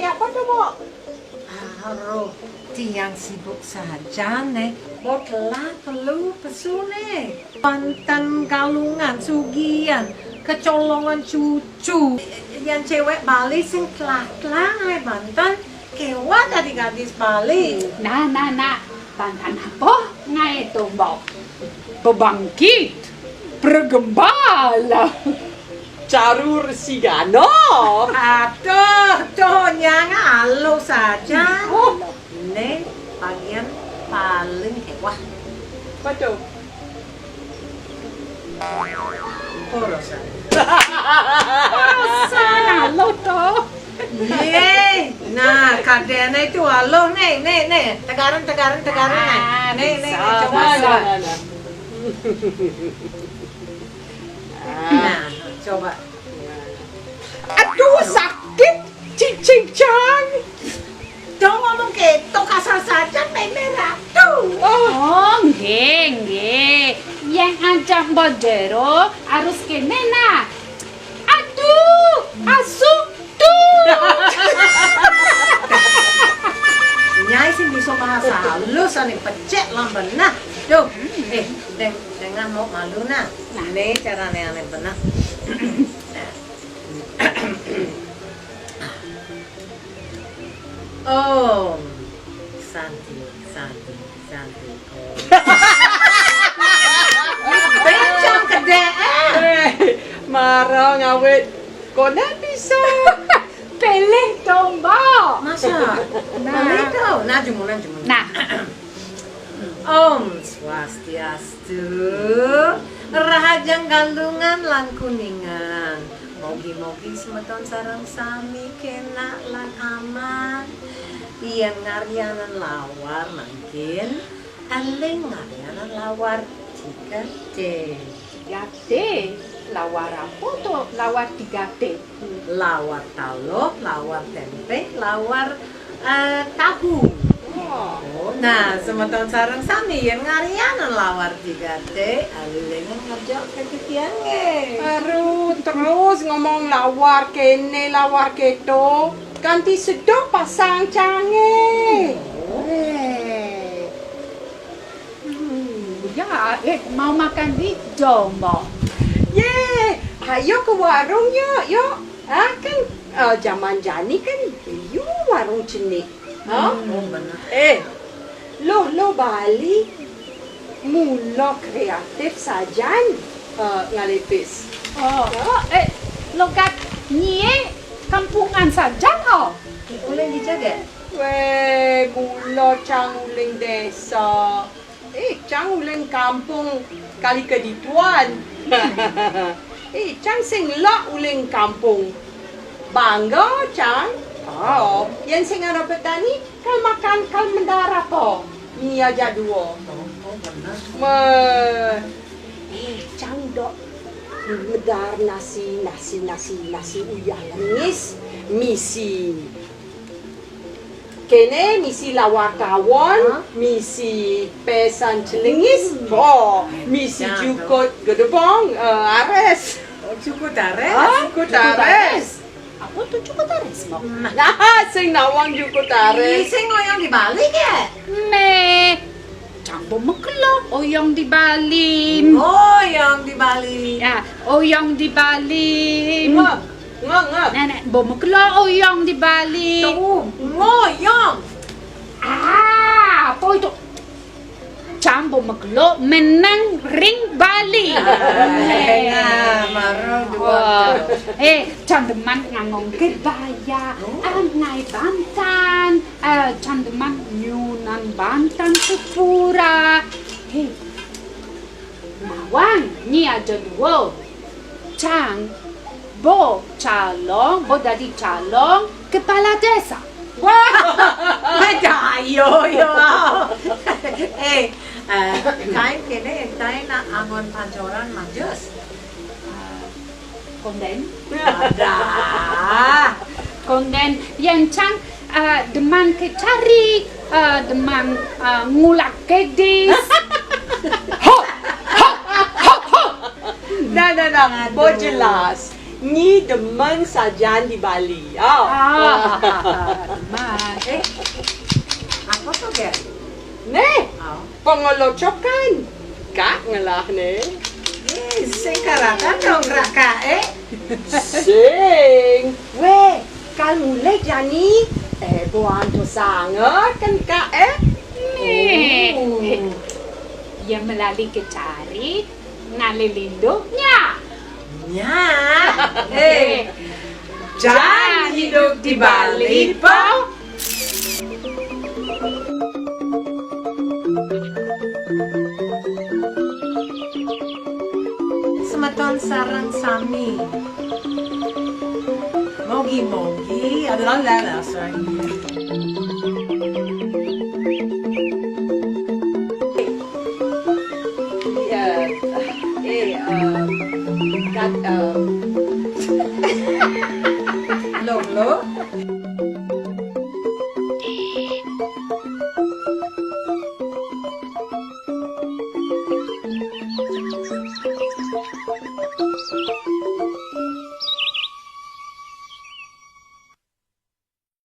apa tuh, Mo? Aduh, tiang sibuk saja nih. Mau telat perlu pesune. Mantan galungan, sugian, kecolongan cucu. Yang cewek Bali sing telat-telat mantan. Kewa tadi gadis Bali. Nah. Bantan apa? Ngai itu, Mo. Bebangkit. Bergembala. Carur Sigano. Aduh, nyang halo saja. Ini bagian paling wah. Betul. Porosan. Porosan, halo toh. Ye, nah kadena itu halo nih. Tegaran nih. Nih, coba. Nah, coba. Aduh, sakit. Cicing-cang. Jangan ngomong gitu, kasar saja merah tuh. Oh, nggih. Yang ajak bodero harus kene nah. Aduh, asuk tuh. Nyai sih bisa bahasa halus, ane pecek lah benar. Tuh, dengan mau malu nah. Ini caranya aneh benar. Oh, Santi. Oh. Bencong gede. Marah ngawet. Kona bisa. Peleh domba. Masa? Nah, itu. Nah, jumulan. Nah, Om Swastiastu, Rahajang Galungan lang kuningan. Mogi-mogi semeton sarang sami kena lan aman. Iyan ngaryanan lawar mungkin, aling ngaryanan lawar 3D. 3D. Lawar apa tuh? Lawar 3D. Lawar talo, lawar tempe, lawar tahu. Nah, semeton sarang sami yang ngaryanan lawar 3D, aling ngajak kekitiange. Aduh, terus ngomong lawar kene, lawar keto. Ganti sedok pasang cange. Ya, mau makan di Jomo. Ye, ayo ke warung yuk. Kan zaman Jani kan yuk warung cenik. Benar. Lo Bali mula kreatif sajan ngalipis. Logat nie kampungan saja oh. Boleh dijaga? Weh, mula canguling desa. Canguling kampung kali kedituan. Cang sing lak uling kampung. Bangga, Cang. Oh, yang sing ada petani kal makan kal mendara po. Ni aja dua. Benar. Cang dok medar nasi uyah lengis misi. Kene misi lawar tawon, misi pesan celengis, misi jukut gedebong, ares. Cukup tarik. Jukut ares. Apa tuh cukup taris mo? Nah, sing nawang jukut ares. Sing ngoyong dibalik ya? Me, cambo mekelo oyong di Bali. Ngoyong dibalik. Ya, oyong di Bali. Ngok. Nenek, bo mekelo oyong di Bali. Tuh, ngoyong. Apa itu? Cambo mekelo menang ring Bali. Marah dua. Candeman ngangong kebaya, angai Bantan, candeman nyunan Bantan sepura. Nawang, ni aja dua. Cang, bo dari calon kepala desa. Beda, yo. Kain kene, kain na angon pancoran majus. Konden, Ada. konden yang cang deman kecari, deman ngulak kedis. Nah, bo jelas. Ni demen sajan di Bali. Oh. Teman. Apa tu ke? Ne, Oh. pengelocokan. Kak ngelah ne. Sekarang dong Raka Sing. Weh, kal mulai jani. Buan tu sangat kan kak Nih. Oh. Yang melalui ke cari ngalilindungnya. Ya. Jangan hidup di Bali, po. Sematon sarang sami. Mogi-mogi adalah lalasan. Kat Lolo.